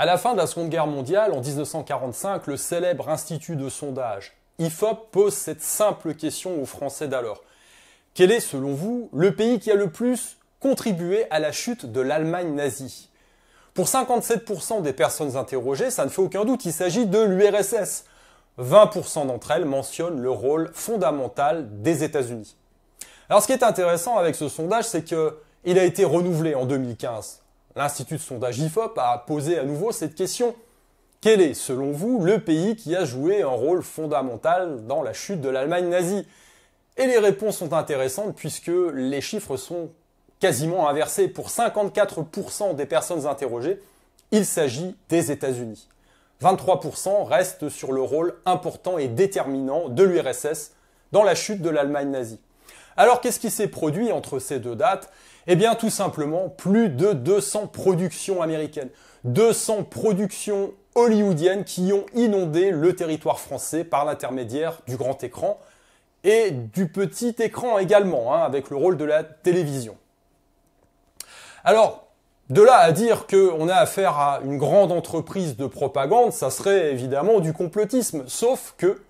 À la fin de la Seconde Guerre mondiale, en 1945, le célèbre institut de sondage IFOP pose cette simple question aux Français d'alors. Quel est, selon vous, le pays qui a le plus contribué à la chute de l'Allemagne nazie? Pour 57% des personnes interrogées, ça ne fait aucun doute, il s'agit de l'URSS. 20% d'entre elles mentionnent le rôle fondamental des États-Unis. Alors ce qui est intéressant avec ce sondage, c'est qu'il a été renouvelé en 2015. L'Institut de sondage IFOP a posé à nouveau cette question. Quel est, selon vous, le pays qui a joué un rôle fondamental dans la chute de l'Allemagne nazie? Et les réponses sont intéressantes puisque les chiffres sont quasiment inversés. Pour 54% des personnes interrogées, il s'agit des États-Unis. 23% restent sur le rôle important et déterminant de l'URSS dans la chute de l'Allemagne nazie. Alors qu'est-ce qui s'est produit entre ces deux dates? Eh bien tout simplement plus de 200 productions américaines, 200 productions hollywoodiennes qui ont inondé le territoire français par l'intermédiaire du grand écran et du petit écran également, avec le rôle de la télévision. Alors, de là à dire qu'on a affaire à une grande entreprise de propagande, ça serait évidemment du complotisme, sauf que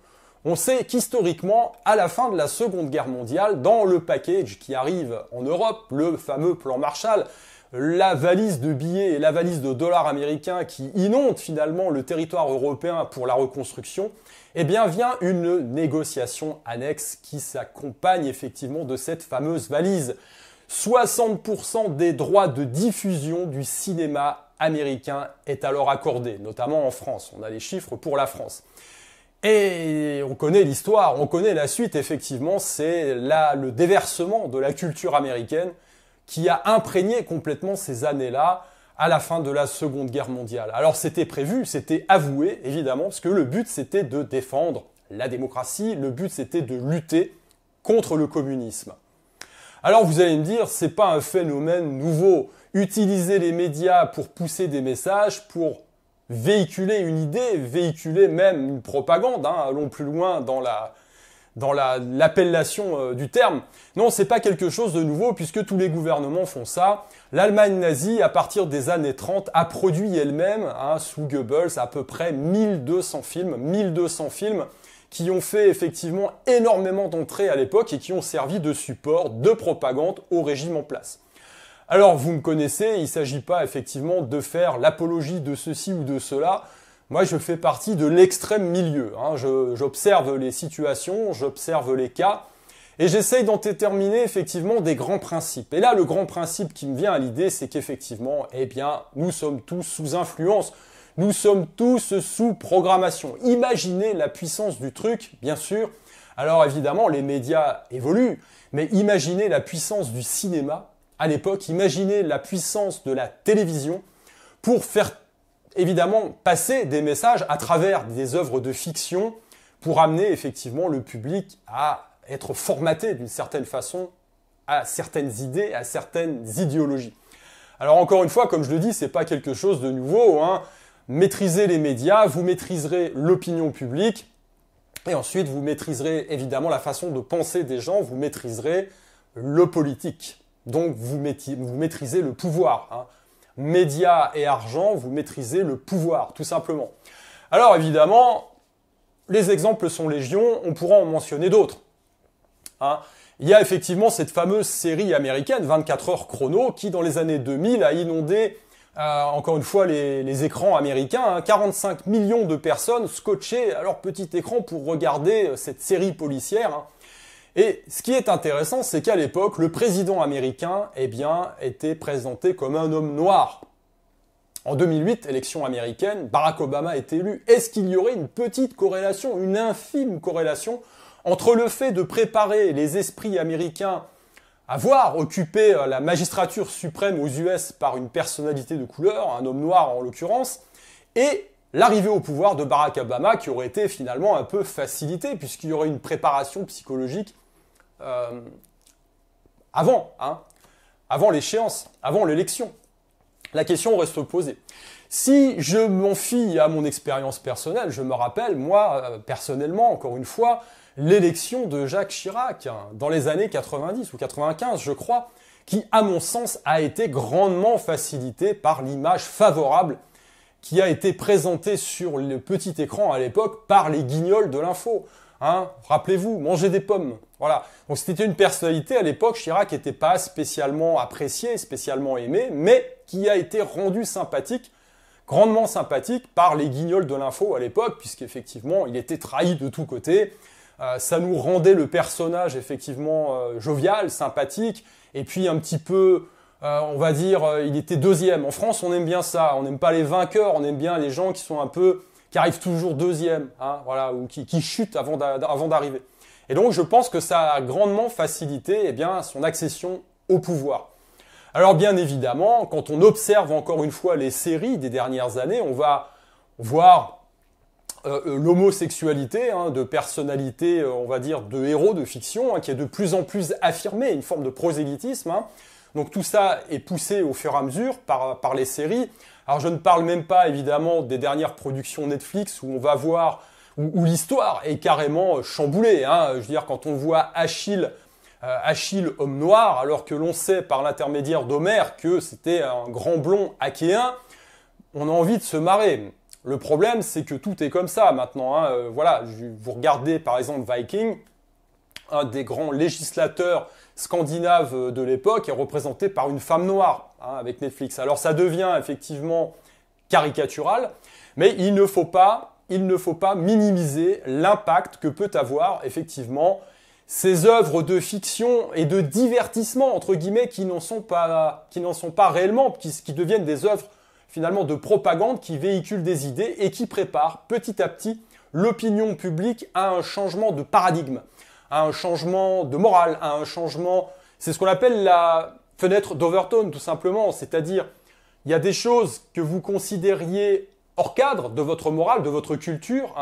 on sait qu'historiquement, à la fin de la Seconde Guerre mondiale, dans le package qui arrive en Europe, le fameux plan Marshall, la valise de billets et la valise de dollars américains qui inondent finalement le territoire européen pour la reconstruction, eh bien vient une négociation annexe qui s'accompagne effectivement de cette fameuse valise. 60% des droits de diffusion du cinéma américain est alors accordé, notamment en France. On a les chiffres pour la France. Et on connaît l'histoire, on connaît la suite, effectivement, c'est là le déversement de la culture américaine qui a imprégné complètement ces années-là à la fin de la Seconde Guerre mondiale. Alors c'était prévu, c'était avoué, évidemment, parce que le but c'était de défendre la démocratie, le but c'était de lutter contre le communisme. Alors vous allez me dire, c'est pas un phénomène nouveau. Utiliser les médias pour pousser des messages, pour véhiculer une idée, véhiculer même une propagande, allons plus loin dans l'appellation du terme. Non, c'est pas quelque chose de nouveau puisque tous les gouvernements font ça. L'Allemagne nazie, à partir des années 30, a produit elle-même, sous Goebbels, à peu près 1200 films qui ont fait effectivement énormément d'entrées à l'époque et qui ont servi de support de propagande au régime en place. Alors, vous me connaissez, il ne s'agit pas effectivement de faire l'apologie de ceci ou de cela. Moi, je fais partie de l'extrême milieu. J'observe les situations, j'observe les cas, et j'essaye d'en déterminer effectivement des grands principes. Et là, le grand principe qui me vient à l'idée, c'est qu'effectivement, eh bien, nous sommes tous sous influence. Nous sommes tous sous programmation. Imaginez la puissance du truc, bien sûr. Alors évidemment, les médias évoluent, mais imaginez la puissance du cinéma à l'époque, imaginez la puissance de la télévision pour faire évidemment passer des messages à travers des œuvres de fiction pour amener effectivement le public à être formaté d'une certaine façon à certaines idées, à certaines idéologies. Alors encore une fois, comme je le dis, c'est pas quelque chose de nouveau, Maîtrisez les médias, vous maîtriserez l'opinion publique et ensuite vous maîtriserez évidemment la façon de penser des gens, vous maîtriserez le politique. Donc vous maîtrisez le pouvoir. Médias et argent, vous maîtrisez le pouvoir, tout simplement. Alors évidemment, les exemples sont légion, on pourra en mentionner d'autres. Il y a effectivement cette fameuse série américaine, 24 heures chrono, qui dans les années 2000 a inondé encore une fois les écrans américains, 45 millions de personnes scotchées à leur petit écran pour regarder cette série policière. Et ce qui est intéressant, c'est qu'à l'époque, le président américain, était présenté comme un homme noir. En 2008, élection américaine, Barack Obama est élu. Est-ce qu'il y aurait une petite corrélation, une infime corrélation entre le fait de préparer les esprits américains à voir occuper la magistrature suprême aux US par une personnalité de couleur, un homme noir en l'occurrence, et l'arrivée au pouvoir de Barack Obama qui aurait été finalement un peu facilitée puisqu'il y aurait une préparation psychologique avant l'échéance, avant l'élection. La question reste posée. Si je m'en fie à mon expérience personnelle, je me rappelle, moi, personnellement, encore une fois, l'élection de Jacques Chirac, dans les années 90 ou 95, je crois, qui, à mon sens, a été grandement facilitée par l'image favorable qui a été présenté sur le petit écran à l'époque par les guignols de l'info. Hein, rappelez-vous, manger des pommes. Voilà. Donc c'était une personnalité à l'époque, Chirac, qui n'était pas spécialement apprécié, spécialement aimé, mais qui a été rendu sympathique, grandement sympathique par les guignols de l'info à l'époque, puisqu'effectivement, il était trahi de tous côtés. Ça nous rendait le personnage effectivement jovial, sympathique, et puis un petit peu, on va dire, il était deuxième. En France, on aime bien ça. On n'aime pas les vainqueurs, on aime bien les gens qui sont un peu, qui arrivent toujours deuxième, hein, voilà, ou qui chutent avant d'arriver. Et donc, je pense que ça a grandement facilité, eh bien, son accession au pouvoir. Alors, bien évidemment, quand on observe encore une fois les séries des dernières années, on va voir l'homosexualité de personnalités, on va dire, de héros de fiction, qui est de plus en plus affirmée, une forme de prosélytisme. Donc tout ça est poussé au fur et à mesure par les séries. Alors je ne parle même pas évidemment des dernières productions Netflix où on va voir, où l'histoire est carrément chamboulée. Je veux dire, quand on voit Achille, homme noir, alors que l'on sait par l'intermédiaire d'Homère que c'était un grand blond achéen, on a envie de se marrer. Le problème, c'est que tout est comme ça maintenant. Voilà, vous regardez par exemple Viking, un des grands législateurs scandinaves de l'époque est représenté par une femme noire avec Netflix. Alors ça devient effectivement caricatural, mais il ne faut pas minimiser l'impact que peut avoir effectivement ces œuvres de fiction et de divertissement entre guillemets qui n'en sont pas réellement, qui deviennent des œuvres finalement de propagande qui véhicule des idées et qui prépare petit à petit l'opinion publique à un changement de paradigme, à un changement de morale, à un changement... C'est ce qu'on appelle la fenêtre d'Overton, tout simplement. C'est-à-dire, il y a des choses que vous considériez hors cadre de votre morale, de votre culture,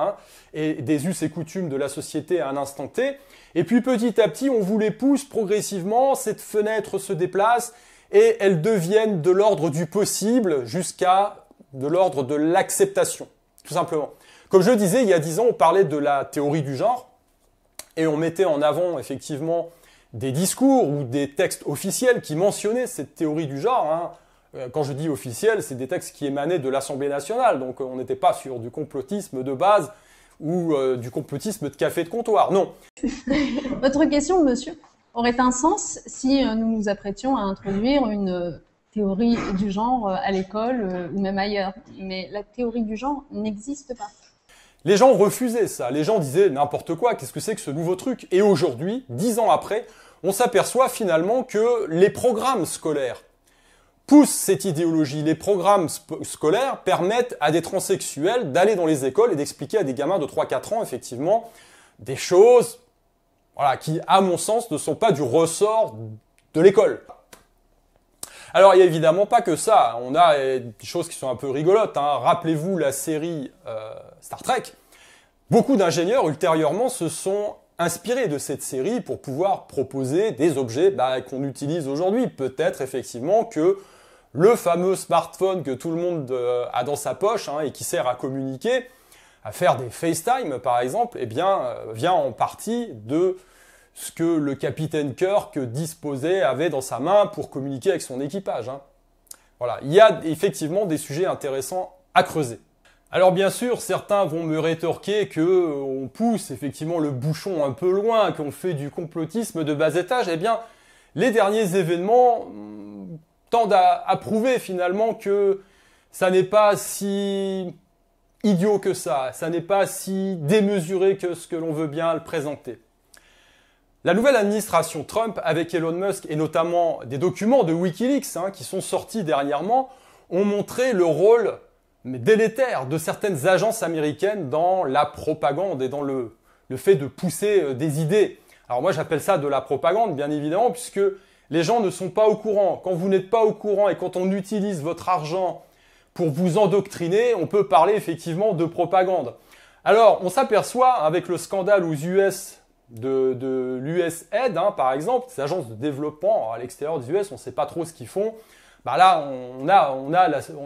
et des us et coutumes de la société à un instant T. Et puis petit à petit, on vous les pousse progressivement, cette fenêtre se déplace, et elles deviennent de l'ordre du possible jusqu'à de l'ordre de l'acceptation, tout simplement. Comme je le disais, il y a 10 ans, on parlait de la théorie du genre et on mettait en avant effectivement des discours ou des textes officiels qui mentionnaient cette théorie du genre. Quand je dis officiel, c'est des textes qui émanaient de l'Assemblée nationale, donc on n'était pas sur du complotisme de base ou du complotisme de café de comptoir, non. Votre question, monsieur, aurait un sens si nous nous apprêtions à introduire une théorie du genre à l'école ou même ailleurs. Mais la théorie du genre n'existe pas. Les gens refusaient ça. Les gens disaient n'importe quoi, qu'est-ce que c'est que ce nouveau truc? Et aujourd'hui, 10 ans après, on s'aperçoit finalement que les programmes scolaires poussent cette idéologie. Les programmes scolaires permettent à des transsexuels d'aller dans les écoles et d'expliquer à des gamins de 3-4 ans, effectivement, des choses qui, à mon sens, ne sont pas du ressort de l'école. Alors, il n'y a évidemment pas que ça. On a des choses qui sont un peu rigolotes. Rappelez-vous la série Star Trek. Beaucoup d'ingénieurs, ultérieurement, se sont inspirés de cette série pour pouvoir proposer des objets qu'on utilise aujourd'hui. Peut-être, effectivement, que le fameux smartphone que tout le monde a dans sa poche et qui sert à communiquer, à faire des FaceTime, par exemple, vient en partie de ce que le capitaine Kirk avait dans sa main pour communiquer avec son équipage. Voilà, il y a effectivement des sujets intéressants à creuser. Alors bien sûr, certains vont me rétorquer que on pousse effectivement le bouchon un peu loin, qu'on fait du complotisme de bas étage. Les derniers événements tendent à prouver finalement que ça n'est pas si idiot que ça n'est pas si démesuré que ce que l'on veut bien le présenter. La nouvelle administration Trump, avec Elon Musk et notamment des documents de Wikileaks qui sont sortis dernièrement, ont montré le rôle délétère de certaines agences américaines dans la propagande et dans le fait de pousser des idées. Alors moi j'appelle ça de la propagande, bien évidemment, puisque les gens ne sont pas au courant. Quand vous n'êtes pas au courant et quand on utilise votre argent pour vous endoctriner, on peut parler effectivement de propagande. Alors on s'aperçoit avec le scandale aux US de l'USAID, par exemple, ces agences de développement à l'extérieur des US, on ne sait pas trop ce qu'ils font. Là, on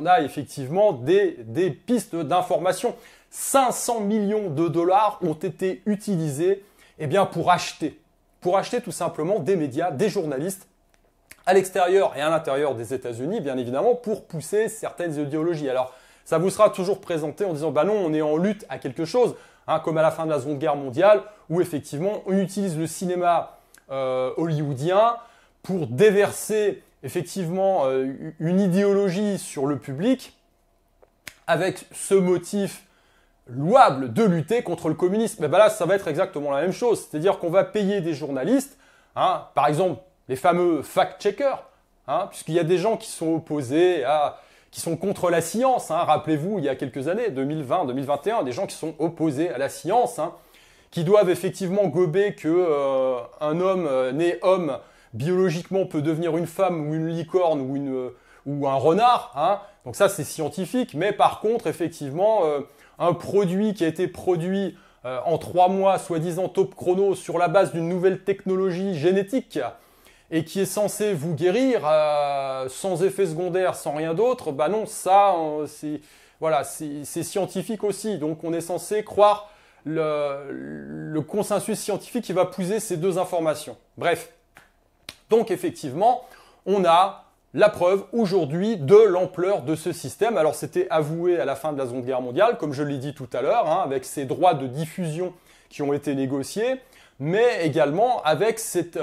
a effectivement des pistes d'information. 500 millions de dollars ont été utilisés pour acheter tout simplement des médias, des journalistes à l'extérieur et à l'intérieur des États-Unis, bien évidemment, pour pousser certaines idéologies. Alors, Ça vous sera toujours présenté en disant, bah non, on est en lutte à quelque chose, hein, comme à la fin de la Seconde Guerre mondiale, où effectivement, on utilise le cinéma hollywoodien pour déverser effectivement une idéologie sur le public avec ce motif louable de lutter contre le communisme. Mais ben là, ça va être exactement la même chose. C'est-à-dire qu'on va payer des journalistes, hein, par exemple les fameux fact-checkers, hein, puisqu'il y a des gens qui sont opposés qui sont contre la science. Hein. Rappelez-vous, il y a quelques années, 2020, 2021, des gens qui sont opposés à la science, hein, qui doivent effectivement gober que un homme né homme biologiquement peut devenir une femme ou une licorne ou un renard. Hein. Donc ça, c'est scientifique. Mais par contre, effectivement, un produit qui a été produit en 3 mois, soi-disant top chrono, sur la base d'une nouvelle technologie génétique et qui est censé vous guérir sans effet secondaire, sans rien d'autre, bah non, ça, c'est scientifique aussi. Donc on est censé croire le consensus scientifique qui va pousser ces deux informations. Bref. Donc effectivement, on a la preuve aujourd'hui de l'ampleur de ce système. Alors c'était avoué à la fin de la Seconde Guerre mondiale, comme je l'ai dit tout à l'heure, hein, avec ces droits de diffusion qui ont été négociés, mais également avec cette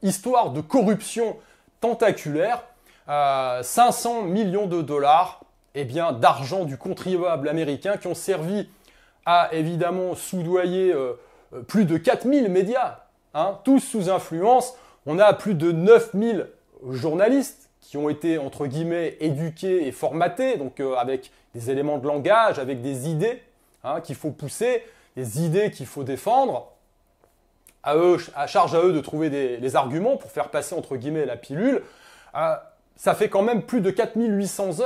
histoire de corruption tentaculaire, 500 millions de dollars d'argent du contribuable américain qui ont servi à évidemment soudoyer plus de 4000 médias, hein, tous sous influence. On a plus de 9000 journalistes qui ont été, entre guillemets, éduqués et formatés, donc avec des éléments de langage, avec des idées qu'il faut pousser, des idées qu'il faut défendre. À charge à eux de trouver les arguments pour faire passer, entre guillemets, la pilule. Ça fait quand même plus de 4800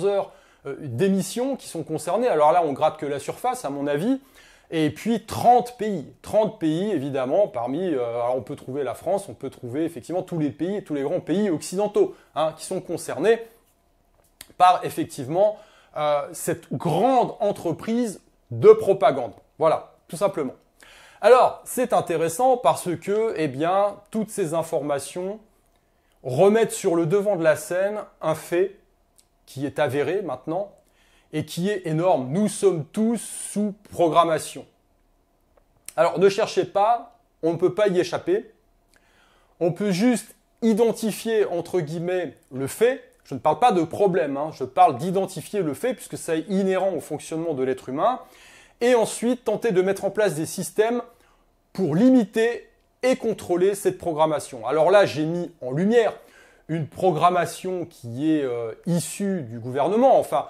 heures d'émissions qui sont concernées. Alors là, on gratte que la surface, à mon avis. Et puis 30 pays évidemment, parmi, alors on peut trouver la France, on peut trouver effectivement tous les pays, tous les grands pays occidentaux, hein, qui sont concernés par effectivement cette grande entreprise de propagande. Voilà, tout simplement. Alors, c'est intéressant parce que, toutes ces informations remettent sur le devant de la scène un fait qui est avéré maintenant, et qui est énorme. Nous sommes tous sous programmation. Alors, ne cherchez pas, on ne peut pas y échapper. On peut juste identifier, entre guillemets, le fait. Je ne parle pas de problème, hein, je parle d'identifier le fait, puisque c'est inhérent au fonctionnement de l'être humain. Et ensuite, tenter de mettre en place des systèmes pour limiter et contrôler cette programmation. Alors là, j'ai mis en lumière une programmation qui est issue du gouvernement, enfin,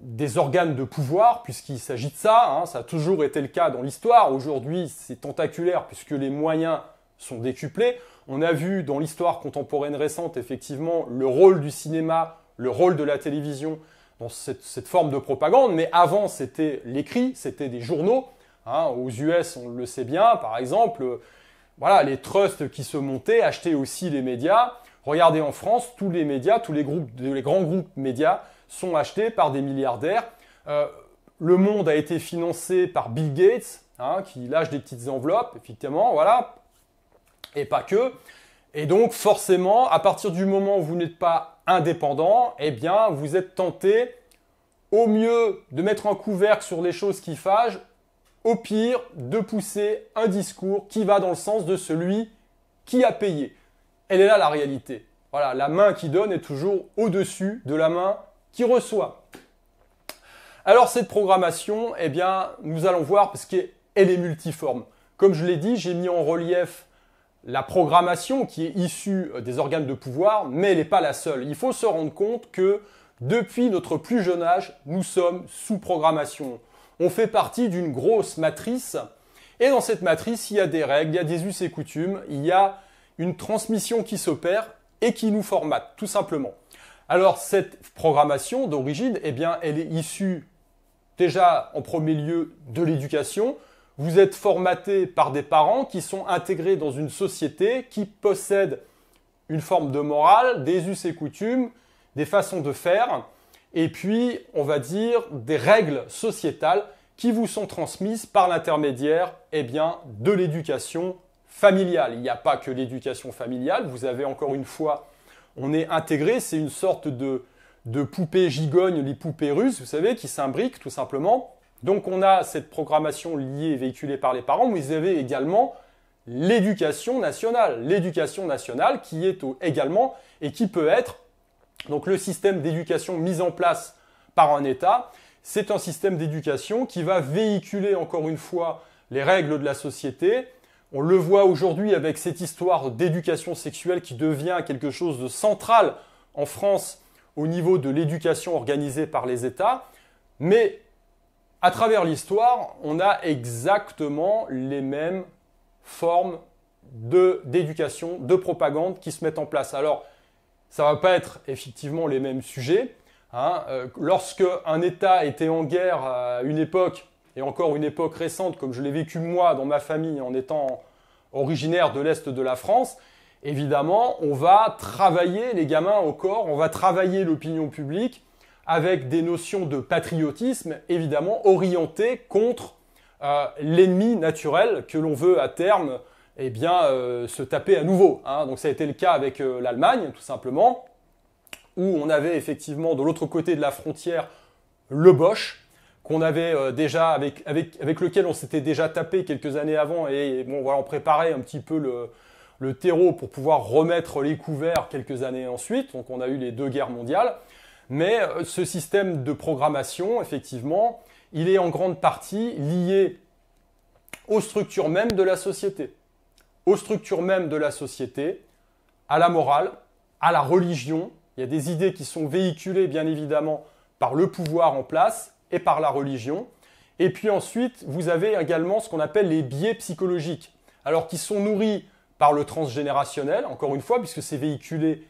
des organes de pouvoir, puisqu'il s'agit de ça, hein, ça a toujours été le cas dans l'histoire. Aujourd'hui, c'est tentaculaire puisque les moyens sont décuplés. On a vu dans l'histoire contemporaine récente, effectivement, le rôle du cinéma, le rôle de la télévision dans cette forme de propagande. Mais avant, c'était l'écrit, c'était des journaux. Hein, aux US, on le sait bien, par exemple, voilà, les trusts qui se montaient, achetaient aussi les médias. Regardez en France, tous les médias, les grands groupes médias sont achetés par des milliardaires. Le Monde a été financé par Bill Gates, hein, qui lâche des petites enveloppes, effectivement, voilà, et pas que. Et donc, forcément, à partir du moment où vous n'êtes pas indépendant, vous êtes tenté, au mieux, de mettre un couvercle sur les choses qui fâchent, au pire, de pousser un discours qui va dans le sens de celui qui a payé. Elle est là la réalité. Voilà, la main qui donne est toujours au-dessus de la main qui reçoit. Alors cette programmation, nous allons voir parce qu'elle est multiforme. Comme je l'ai dit, j'ai mis en relief la programmation qui est issue des organes de pouvoir, mais elle n'est pas la seule. Il faut se rendre compte que depuis notre plus jeune âge, nous sommes sous programmation. On fait partie d'une grosse matrice et dans cette matrice, il y a des règles, il y a des us et coutumes, il y a une transmission qui s'opère et qui nous formate, tout simplement. Alors, cette programmation d'origine, elle est issue déjà en premier lieu de l'éducation. Vous êtes formaté par des parents qui sont intégrés dans une société qui possède une forme de morale, des us et coutumes, des façons de faire, et puis, on va dire, des règles sociétales qui vous sont transmises par l'intermédiaire de l'éducation familiale. Il n'y a pas que l'éducation familiale, vous avez encore une fois, on est intégré, c'est une sorte de de poupées gigognes, les poupées russes, vous savez, qui s'imbriquent tout simplement. Donc on a cette programmation liée et véhiculée par les parents, mais vous avez également l'éducation nationale qui est également et qui peut être, donc le système d'éducation mis en place par un État, c'est un système d'éducation qui va véhiculer encore une fois les règles de la société. On le voit aujourd'hui avec cette histoire d'éducation sexuelle qui devient quelque chose de central en France au niveau de l'éducation organisée par les États. Mais à travers l'histoire, on a exactement les mêmes formes d'éducation, de propagande qui se mettent en place. Alors, ça ne va pas être effectivement les mêmes sujets. Lorsque un État était en guerre à une époque, et encore une époque récente, comme je l'ai vécu moi dans ma famille en étant originaire de l'Est de la France, évidemment, on va travailler les gamins au corps, on va travailler l'opinion publique avec des notions de patriotisme, évidemment, orientées contre l'ennemi naturel que l'on veut à terme se taper à nouveau. Donc ça a été le cas avec l'Allemagne, tout simplement, où on avait effectivement de l'autre côté de la frontière le Bosch, qu'on avait déjà avec lequel on s'était déjà tapé quelques années avant, et bon voilà, on préparait un petit peu le terreau pour pouvoir remettre les couverts quelques années ensuite. Donc on a eu les 2 guerres mondiales. Mais ce système de programmation, effectivement, il est en grande partie lié aux structures même de la société. Aux structures même de la société, à la morale, à la religion. Il y a des idées qui sont véhiculées, bien évidemment, par le pouvoir en place et par la religion. Et puis ensuite, vous avez également ce qu'on appelle les biais psychologiques, alors qui sont nourris par le transgénérationnel, encore une fois, puisque c'est véhiculé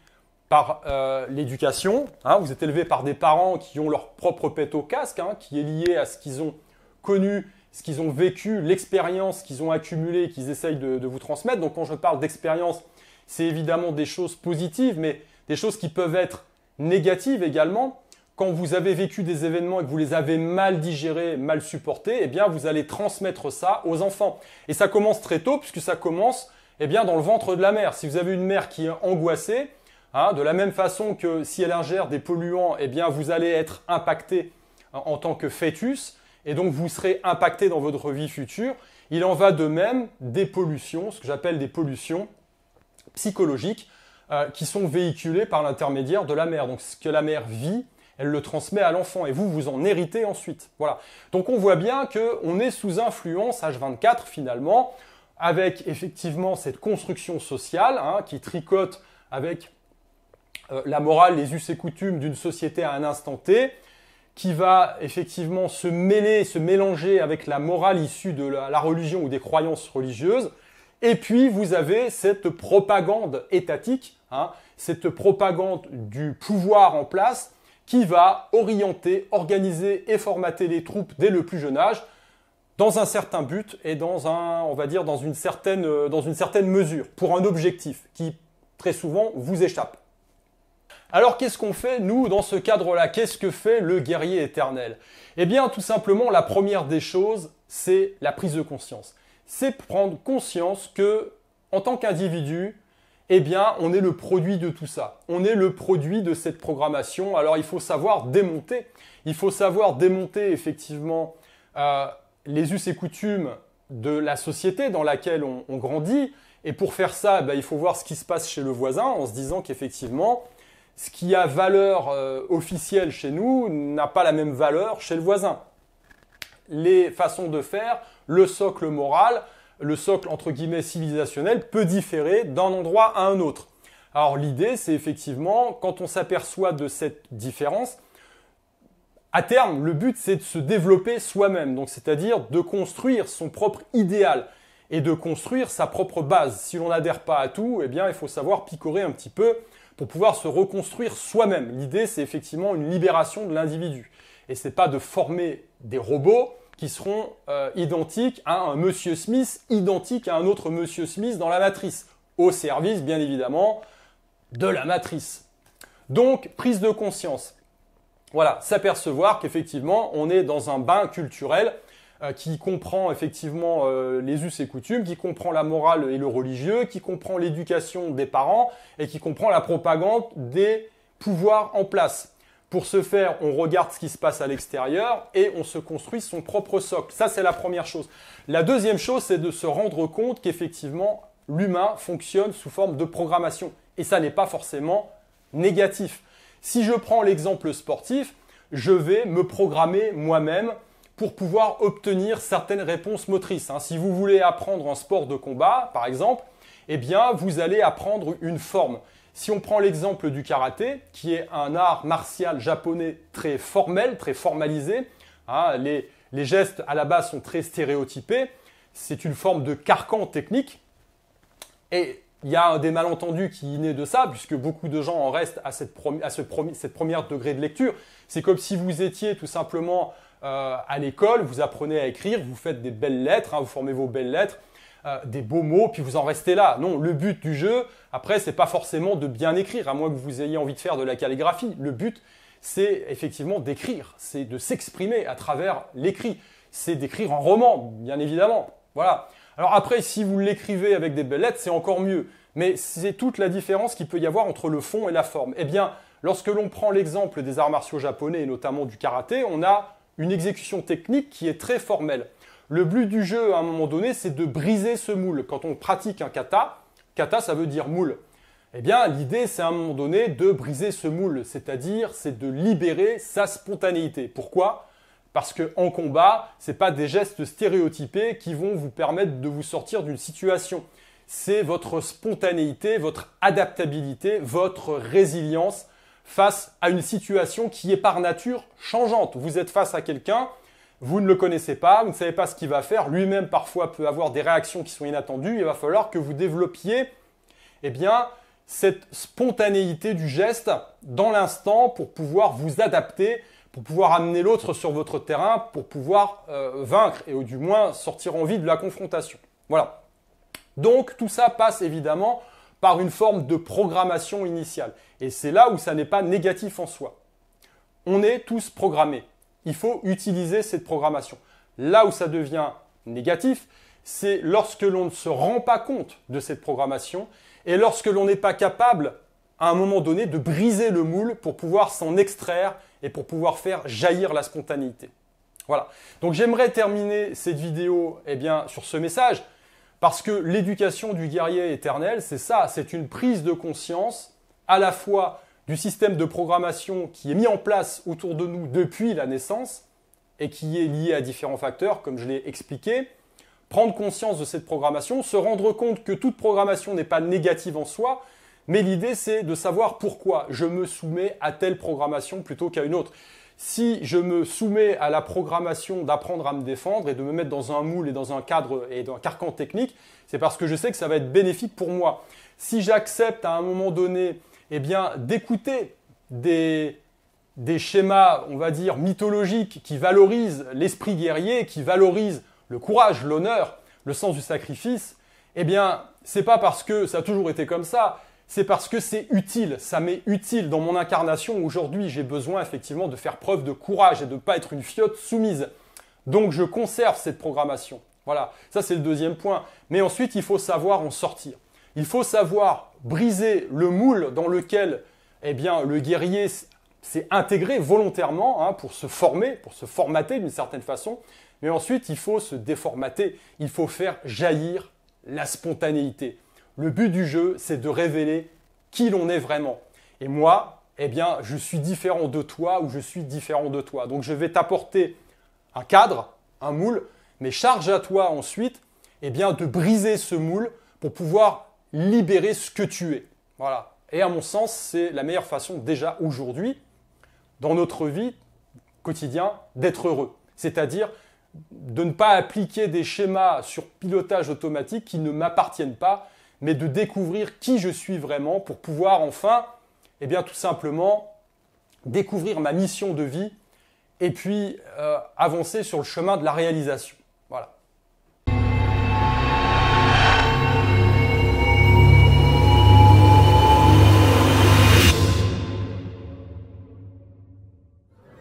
par l'éducation. Vous êtes élevé par des parents qui ont leur propre pète au casque, qui est lié à ce qu'ils ont connu, ce qu'ils ont vécu, l'expérience qu'ils ont accumulée, qu'ils essayent de vous transmettre. Donc quand je parle d'expérience, c'est évidemment des choses positives, mais des choses qui peuvent être négatives également. Quand vous avez vécu des événements et que vous les avez mal digérés, mal supportés, eh bien vous allez transmettre ça aux enfants. Et ça commence très tôt, puisque ça commence dans le ventre de la mère. Si vous avez une mère qui est angoissée, de la même façon que si elle ingère des polluants, eh bien vous allez être impacté en tant que fœtus, et donc vous serez impacté dans votre vie future. Il en va de même des pollutions, ce que j'appelle des pollutions psychologiques, qui sont véhiculées par l'intermédiaire de la mère. Donc ce que la mère vit, elle le transmet à l'enfant, et vous en héritez ensuite. Voilà. Donc on voit bien qu'on est sous influence H24 finalement, avec effectivement cette construction sociale qui tricote avec la morale, les us et coutumes d'une société à un instant T, qui va effectivement se mélanger avec la morale issue de la religion ou des croyances religieuses. Et puis vous avez cette propagande étatique, cette propagande du pouvoir en place, qui va orienter, organiser et formater les troupes dès le plus jeune âge dans un certain but et dans une certaine mesure, pour un objectif qui très souvent vous échappe. Alors qu'est-ce qu'on fait, nous, dans ce cadre-là? Qu'est-ce que fait le guerrier éternel? Eh bien, tout simplement, la première des choses, c'est la prise de conscience. C'est prendre conscience que, en tant qu'individu, eh bien, on est le produit de tout ça. On est le produit de cette programmation. Alors, il faut savoir démonter. Il faut savoir démonter, effectivement, les us et coutumes de la société dans laquelle on grandit. Et pour faire ça, il faut voir ce qui se passe chez le voisin en se disant qu'effectivement, ce qui a valeur officielle chez nous n'a pas la même valeur chez le voisin. Les façons de faire, le socle moral, le socle entre guillemets civilisationnel peut différer d'un endroit à un autre. Alors l'idée, c'est effectivement, quand on s'aperçoit de cette différence, à terme, le but, c'est de se développer soi-même, donc c'est-à-dire de construire son propre idéal et de construire sa propre base. Si l'on n'adhère pas à tout, eh bien, il faut savoir picorer un petit peu pour pouvoir se reconstruire soi-même. L'idée, c'est effectivement une libération de l'individu. Et c'est pas de former des robots qui seront identiques à un Monsieur Smith, identiques à un autre Monsieur Smith dans la matrice, au service, bien évidemment, de la matrice. Donc, prise de conscience. Voilà, s'apercevoir qu'effectivement, on est dans un bain culturel qui comprend effectivement les us et coutumes, qui comprend la morale et le religieux, qui comprend l'éducation des parents et qui comprend la propagande des pouvoirs en place. Pour ce faire, on regarde ce qui se passe à l'extérieur et on se construit son propre socle. Ça, c'est la première chose. La deuxième chose, c'est de se rendre compte qu'effectivement, l'humain fonctionne sous forme de programmation. Et ça n'est pas forcément négatif. Si je prends l'exemple sportif, je vais me programmer moi-même pour pouvoir obtenir certaines réponses motrices. Si vous voulez apprendre un sport de combat, par exemple, eh bien, vous allez apprendre une forme. Si on prend l'exemple du karaté, qui est un art martial japonais très formel, très formalisé, les gestes à la base sont très stéréotypés, c'est une forme de carcan technique. Et il y a des malentendus qui naissent de ça, puisque beaucoup de gens en restent à cette première degré de lecture. C'est comme si vous étiez tout simplement à l'école, vous apprenez à écrire, vous faites des belles lettres, vous formez vos belles lettres, des beaux mots, puis vous en restez là. Non, le but du jeu, après, c'est pas forcément de bien écrire, à moins que vous ayez envie de faire de la calligraphie. Le but, c'est effectivement d'écrire, c'est de s'exprimer à travers l'écrit. C'est d'écrire un roman, bien évidemment. Voilà. Alors après, si vous l'écrivez avec des belles lettres, c'est encore mieux. Mais c'est toute la différence qu'il peut y avoir entre le fond et la forme. Eh bien, lorsque l'on prend l'exemple des arts martiaux japonais, et notamment du karaté, on a une exécution technique qui est très formelle. Le but du jeu, à un moment donné, c'est de briser ce moule. Quand on pratique un kata, kata, ça veut dire moule. Eh bien, l'idée, c'est à un moment donné de briser ce moule, c'est-à-dire, c'est de libérer sa spontanéité. Pourquoi ? Parce qu'en combat, ce n'est pas des gestes stéréotypés qui vont vous permettre de vous sortir d'une situation. C'est votre spontanéité, votre adaptabilité, votre résilience face à une situation qui est par nature changeante. Vous êtes face à quelqu'un, vous ne le connaissez pas, vous ne savez pas ce qu'il va faire, lui-même parfois peut avoir des réactions qui sont inattendues, il va falloir que vous développiez cette spontanéité du geste dans l'instant pour pouvoir vous adapter, pour pouvoir amener l'autre sur votre terrain, pour pouvoir vaincre et du moins sortir en vie de la confrontation. Voilà. Donc tout ça passe évidemment par une forme de programmation initiale. Et c'est là où ça n'est pas négatif en soi. On est tous programmés. Il faut utiliser cette programmation. Là où ça devient négatif, c'est lorsque l'on ne se rend pas compte de cette programmation et lorsque l'on n'est pas capable, à un moment donné, de briser le moule pour pouvoir s'en extraire et pour pouvoir faire jaillir la spontanéité. Voilà. Donc j'aimerais terminer cette vidéo sur ce message, parce que l'éducation du guerrier éternel, c'est ça, c'est une prise de conscience à la fois du système de programmation qui est mis en place autour de nous depuis la naissance et qui est lié à différents facteurs, comme je l'ai expliqué. Prendre conscience de cette programmation, se rendre compte que toute programmation n'est pas négative en soi, mais l'idée c'est de savoir pourquoi je me soumets à telle programmation plutôt qu'à une autre. Si je me soumets à la programmation d'apprendre à me défendre et de me mettre dans un moule et dans un cadre et dans un carcan technique, c'est parce que je sais que ça va être bénéfique pour moi. Si j'accepte à un moment donné d'écouter des schémas, on va dire, mythologiques qui valorisent l'esprit guerrier, qui valorisent le courage, l'honneur, le sens du sacrifice, c'est pas parce que ça a toujours été comme ça, c'est parce que c'est utile, ça m'est utile dans mon incarnation. Aujourd'hui, j'ai besoin effectivement de faire preuve de courage et de ne pas être une fiotte soumise. Donc, je conserve cette programmation. Voilà, ça c'est le deuxième point. Mais ensuite, il faut savoir en sortir. Il faut savoir briser le moule dans lequel le guerrier s'est intégré volontairement pour se former, pour se formater d'une certaine façon. Mais ensuite, il faut se déformater. Il faut faire jaillir la spontanéité. Le but du jeu, c'est de révéler qui l'on est vraiment. Et moi, je suis différent de toi ou je suis différent de toi. Donc, je vais t'apporter un cadre, un moule, mais charge à toi ensuite de briser ce moule pour pouvoir libérer ce que tu es. Voilà. Et à mon sens, c'est la meilleure façon déjà aujourd'hui, dans notre vie quotidienne, d'être heureux. C'est-à-dire de ne pas appliquer des schémas sur pilotage automatique qui ne m'appartiennent pas, mais de découvrir qui je suis vraiment pour pouvoir enfin, tout simplement, découvrir ma mission de vie et puis avancer sur le chemin de la réalisation.